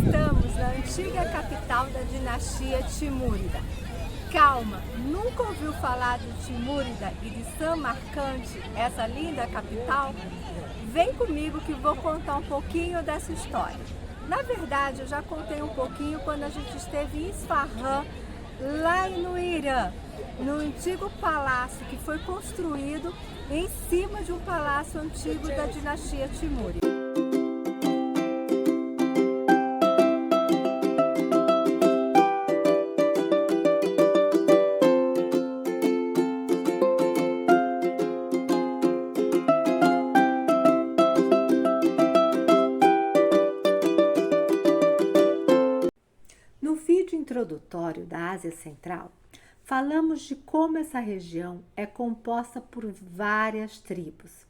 Estamos na antiga capital da dinastia Timúrida. Calma, nunca ouviu falar de Timúrida e de Samarcande, essa linda capital? Vem comigo que vou contar um pouquinho dessa história. Na verdade, eu já contei um pouquinho quando a gente esteve em Isfahan, lá no Irã, no antigo palácio que foi construído em cima de um palácio antigo da dinastia Timúrida. No vídeo introdutório da Ásia Central, falamos de como essa região é composta por várias tribos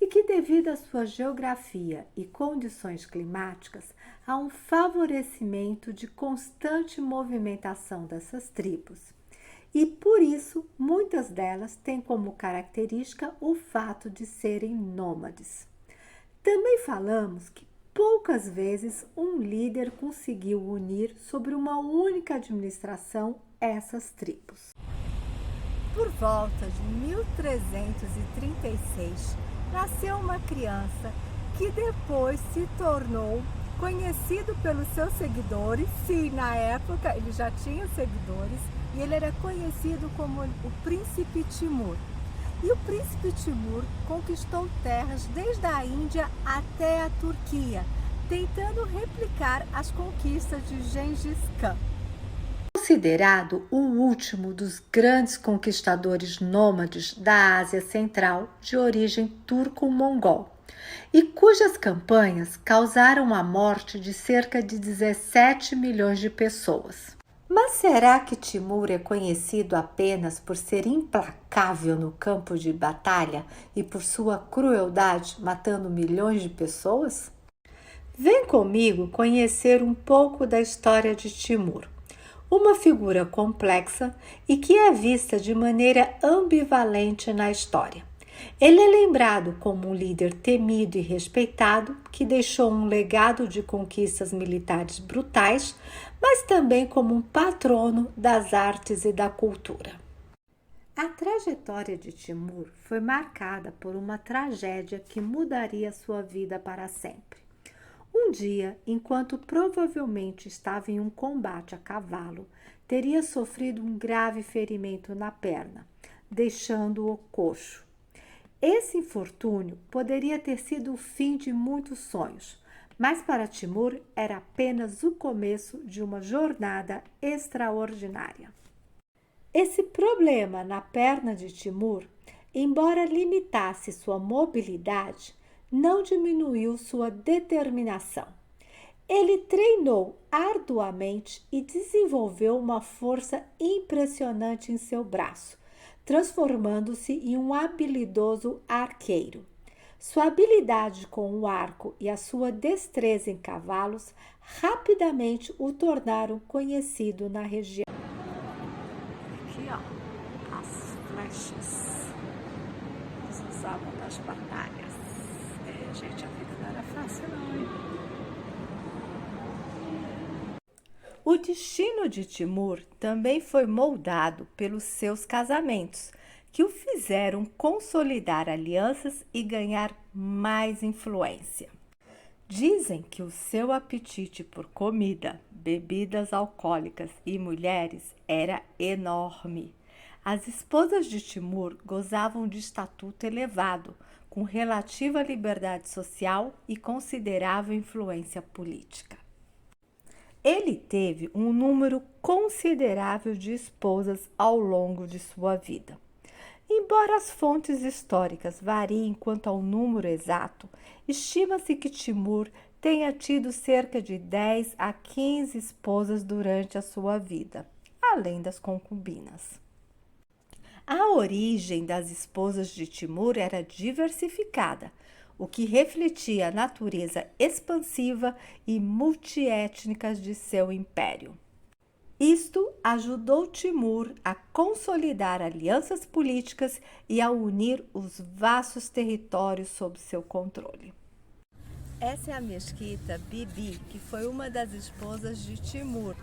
e que, devido à sua geografia e condições climáticas, há um favorecimento de constante movimentação dessas tribos. E por isso, muitas delas têm como característica o fato de serem nômades. Também falamos que poucas vezes um líder conseguiu unir sobre uma única administração essas tribos. Por volta de 1336, nasceu uma criança que depois se tornou conhecido pelos seus seguidores. Sim, na época ele já tinha seguidores e ele era conhecido como o Príncipe Timur. E o Príncipe Timur conquistou terras desde a Índia até a Turquia, tentando replicar as conquistas de Gengis Khan. Considerado o último dos grandes conquistadores nômades da Ásia Central de origem turco-mongol, e cujas campanhas causaram a morte de cerca de 17 milhões de pessoas. Mas será que Timur é conhecido apenas por ser implacável no campo de batalha e por sua crueldade, matando milhões de pessoas? Vem comigo conhecer um pouco da história de Timur, uma figura complexa e que é vista de maneira ambivalente na história. Ele é lembrado como um líder temido e respeitado, que deixou um legado de conquistas militares brutais, mas também como um patrono das artes e da cultura. A trajetória de Timur foi marcada por uma tragédia que mudaria sua vida para sempre. Um dia, enquanto provavelmente estava em um combate a cavalo, teria sofrido um grave ferimento na perna, deixando-o coxo. Esse infortúnio poderia ter sido o fim de muitos sonhos, mas para Timur era apenas o começo de uma jornada extraordinária. Esse problema na perna de Timur, embora limitasse sua mobilidade, não diminuiu sua determinação. Ele treinou arduamente e desenvolveu uma força impressionante em seu braço, transformando-se em um habilidoso arqueiro. Sua habilidade com o arco e a sua destreza em cavalos rapidamente o tornaram conhecido na região. Aqui, ó, as flechas que eles usavam nas batalhas. Gente, a vida não era fácil, não, hein? O destino de Timur também foi moldado pelos seus casamentos, que o fizeram consolidar alianças e ganhar mais influência. Dizem que o seu apetite por comida, bebidas alcoólicas e mulheres era enorme. As esposas de Timur gozavam de estatuto elevado, com relativa liberdade social e considerável influência política. Ele teve um número considerável de esposas ao longo de sua vida. Embora as fontes históricas variem quanto ao número exato, estima-se que Timur tenha tido cerca de 10 a 15 esposas durante a sua vida, além das concubinas. A origem das esposas de Timur era diversificada, o que refletia a natureza expansiva e multiétnica de seu império. Isto ajudou Timur a consolidar alianças políticas e a unir os vastos territórios sob seu controle. Essa é a mesquita Bibi, que foi uma das esposas de Timur.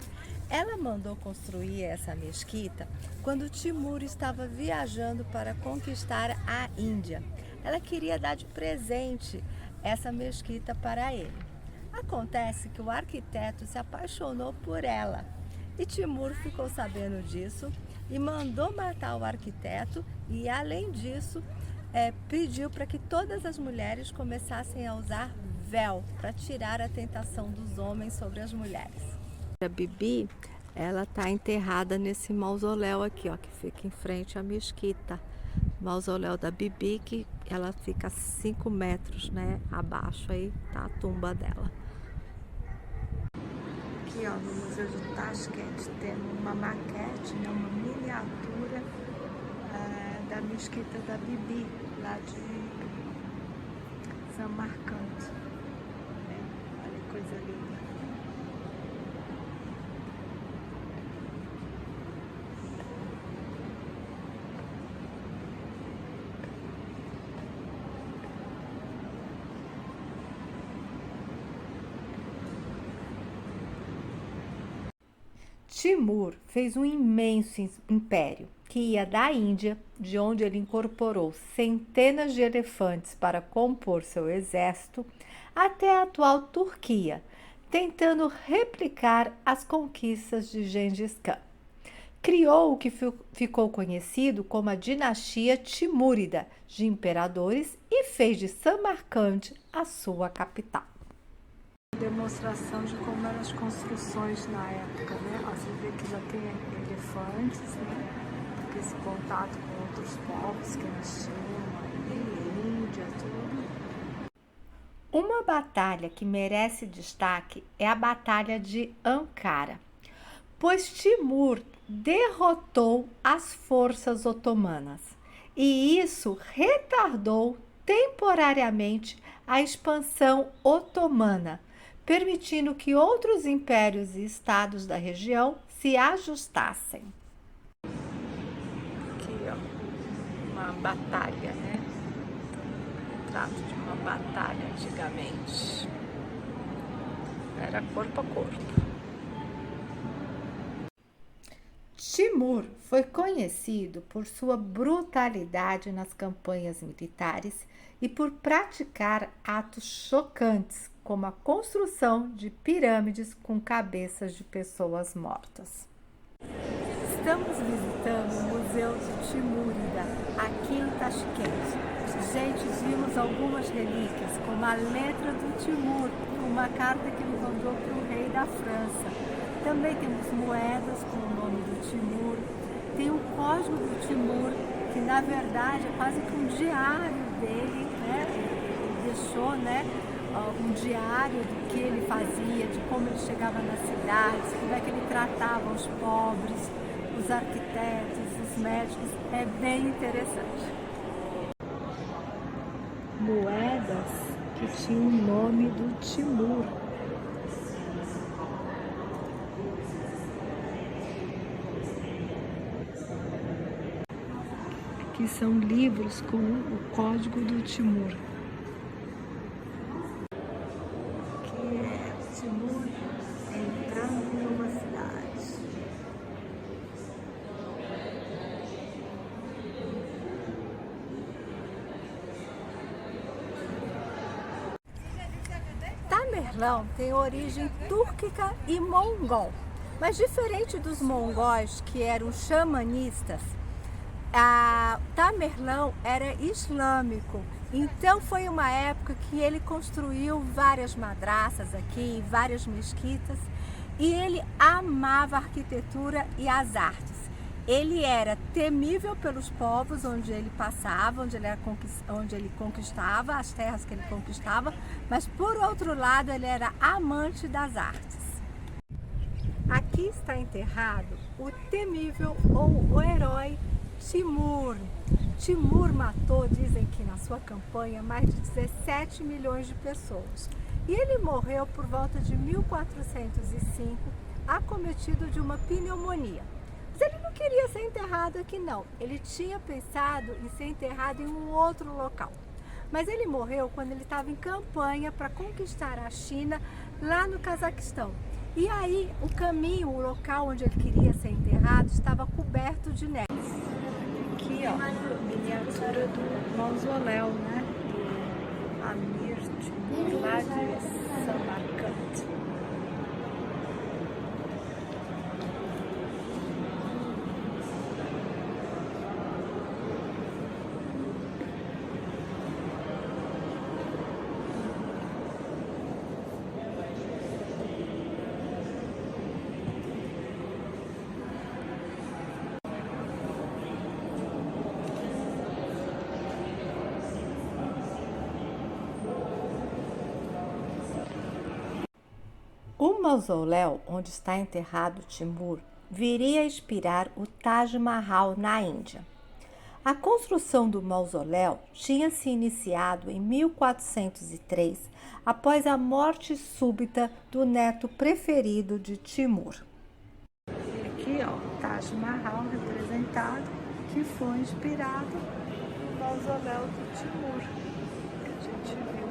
Ela mandou construir essa mesquita quando Timur estava viajando para conquistar a Índia. Ela queria dar de presente essa mesquita para ele. Acontece que o arquiteto se apaixonou por ela e Timur ficou sabendo disso e mandou matar o arquiteto e, além disso, pediu para que todas as mulheres começassem a usar véu para tirar a tentação dos homens sobre as mulheres. A Bibi, ela está enterrada nesse mausoléu aqui, ó, que fica em frente à mesquita. Mausoléu da Bibi, que ela fica a 5 metros, né, abaixo, aí tá a tumba dela. Aqui, ó, no Museu de Tashkent, temos uma maquete, né, uma miniatura da mesquita da Bibi, lá de Samarcand. Olha que coisa linda. Timur fez um imenso império que ia da Índia, de onde ele incorporou centenas de elefantes para compor seu exército, até a atual Turquia, tentando replicar as conquistas de Gengis Khan. Criou o que ficou conhecido como a dinastia Timúrida de imperadores e fez de Samarcand a sua capital. Demonstração de como eram as construções na época, né? Ó, você vê que já tem elefantes, né? Porque esse contato com outros povos que eles tinham aí, Índia, tudo. Uma batalha que merece destaque é a Batalha de Ankara, pois Timur derrotou as forças otomanas e isso retardou temporariamente a expansão otomana, permitindo que outros impérios e estados da região se ajustassem. Aqui, ó, uma batalha, né? Retrato de uma batalha antigamente. Era corpo a corpo. Timur foi conhecido por sua brutalidade nas campanhas militares e por praticar atos chocantes, como a construção de pirâmides com cabeças de pessoas mortas. Estamos visitando o Museu de Timúrida, aqui em Tashkent. Gente, vimos algumas relíquias, como a letra do Timur, uma carta que ele mandou para o rei da França. Também temos moedas com o nome do Timur. Tem o código do Timur, que na verdade é quase que um diário dele, né? Ele deixou, né, um diário do que ele fazia, de como ele chegava nas cidades, como é que ele tratava os pobres, os arquitetos, os médicos. É bem interessante. Moedas que tinham o nome do Timur. Aqui são livros com o código do Timur. Aqui é Timur entrando em uma cidade. Tamerlão tem origem túrquica e mongol, mas diferente dos mongóis, que eram xamanistas, Tamerlão era islâmico, então foi uma época que ele construiu várias madraças aqui, várias mesquitas, e ele amava a arquitetura e as artes. Ele era temível pelos povos onde ele passava, onde ele conquistava, as terras que ele conquistava, mas por outro lado ele era amante das artes. Aqui está enterrado o temível ou o herói Timur. Timur matou, dizem que na sua campanha, mais de 17 milhões de pessoas. E ele morreu por volta de 1405, acometido de uma pneumonia. Mas ele não queria ser enterrado aqui não, ele tinha pensado em ser enterrado em um outro local. Mas ele morreu quando ele estava em campanha para conquistar a China, lá no Cazaquistão. E aí, o caminho, o local onde ele queria ser enterrado, estava coberto de neve. Aqui, ó, miniatura do mausoléu, né? Amir Timur, lá de Samarcand. O mausoléu onde está enterrado Timur viria a inspirar o Taj Mahal na Índia. A construção do mausoléu tinha se iniciado em 1403, após a morte súbita do neto preferido de Timur. E aqui, ó, Taj Mahal representado, que foi inspirado no mausoléu do Timur, que a gente viu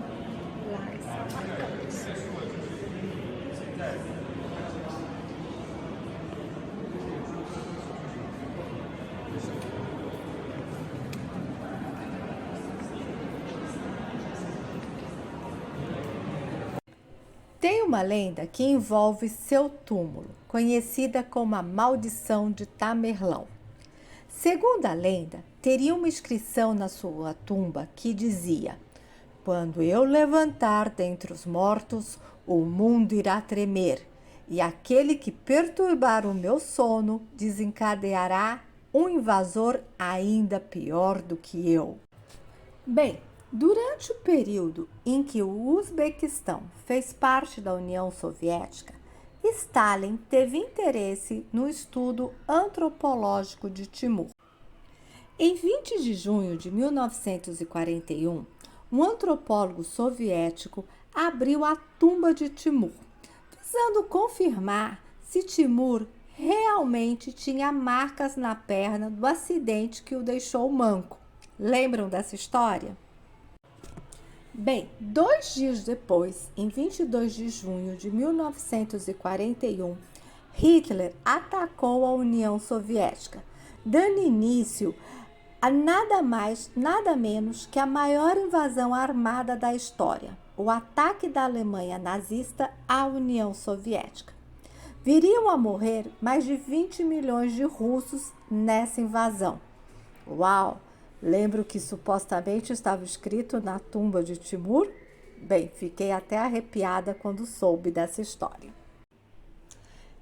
lá em Samarcand. Tem uma lenda que envolve seu túmulo, conhecida como a Maldição de Tamerlão. Segundo a lenda, teria uma inscrição na sua tumba que dizia: "Quando eu levantar dentre os mortos, o mundo irá tremer, e aquele que perturbar o meu sono desencadeará um invasor ainda pior do que eu." Bem, durante o período em que o Uzbequistão fez parte da União Soviética, Stalin teve interesse no estudo antropológico de Timur. Em 20 de junho de 1941, um antropólogo soviético abriu a tumba de Timur, visando confirmar se Timur realmente tinha marcas na perna do acidente que o deixou manco. Lembram dessa história? Bem, 2 dias depois, em 22 de junho de 1941, Hitler atacou a União Soviética, dando início a nada mais, nada menos que a maior invasão armada da história, o ataque da Alemanha nazista à União Soviética. Viriam a morrer mais de 20 milhões de russos nessa invasão. Uau! Lembro que supostamente estava escrito na tumba de Timur? Bem, fiquei até arrepiada quando soube dessa história.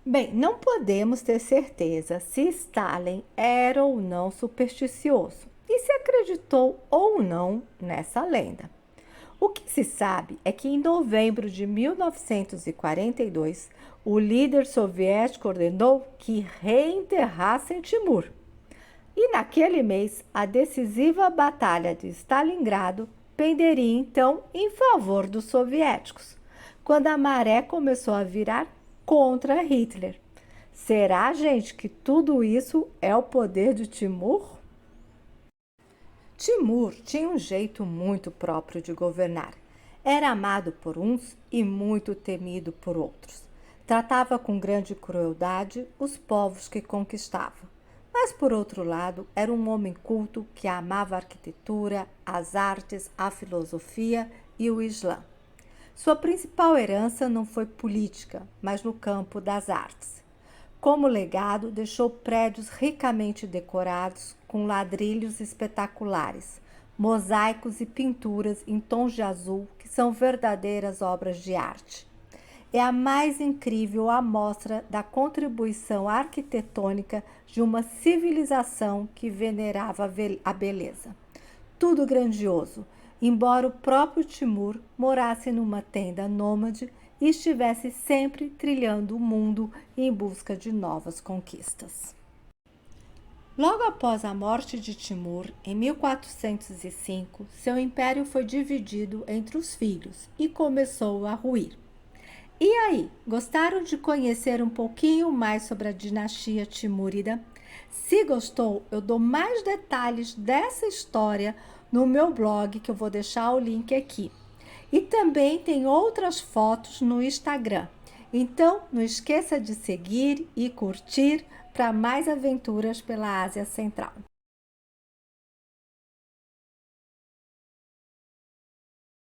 Bem, não podemos ter certeza se Stalin era ou não supersticioso e se acreditou ou não nessa lenda. O que se sabe é que em novembro de 1942, o líder soviético ordenou que reenterrassem Timur. E naquele mês, a decisiva batalha de Stalingrado penderia então em favor dos soviéticos, quando a maré começou a virar contra Hitler. Será, gente, que tudo isso é o poder de Timur? Timur tinha um jeito muito próprio de governar. Era amado por uns e muito temido por outros. Tratava com grande crueldade os povos que conquistava. Mas, por outro lado, era um homem culto que amava a arquitetura, as artes, a filosofia e o Islã. Sua principal herança não foi política, mas no campo das artes. Como legado, deixou prédios ricamente decorados com ladrilhos espetaculares, mosaicos e pinturas em tons de azul que são verdadeiras obras de arte. É a mais incrível amostra da contribuição arquitetônica de uma civilização que venerava a beleza. Tudo grandioso, embora o próprio Timur morasse numa tenda nômade e estivesse sempre trilhando o mundo em busca de novas conquistas. Logo após a morte de Timur, em 1405, seu império foi dividido entre os filhos e começou a ruir. E aí, gostaram de conhecer um pouquinho mais sobre a dinastia Timúrida? Se gostou, eu dou mais detalhes dessa história no meu blog, que eu vou deixar o link aqui. E também tem outras fotos no Instagram. Então, não esqueça de seguir e curtir para mais aventuras pela Ásia Central.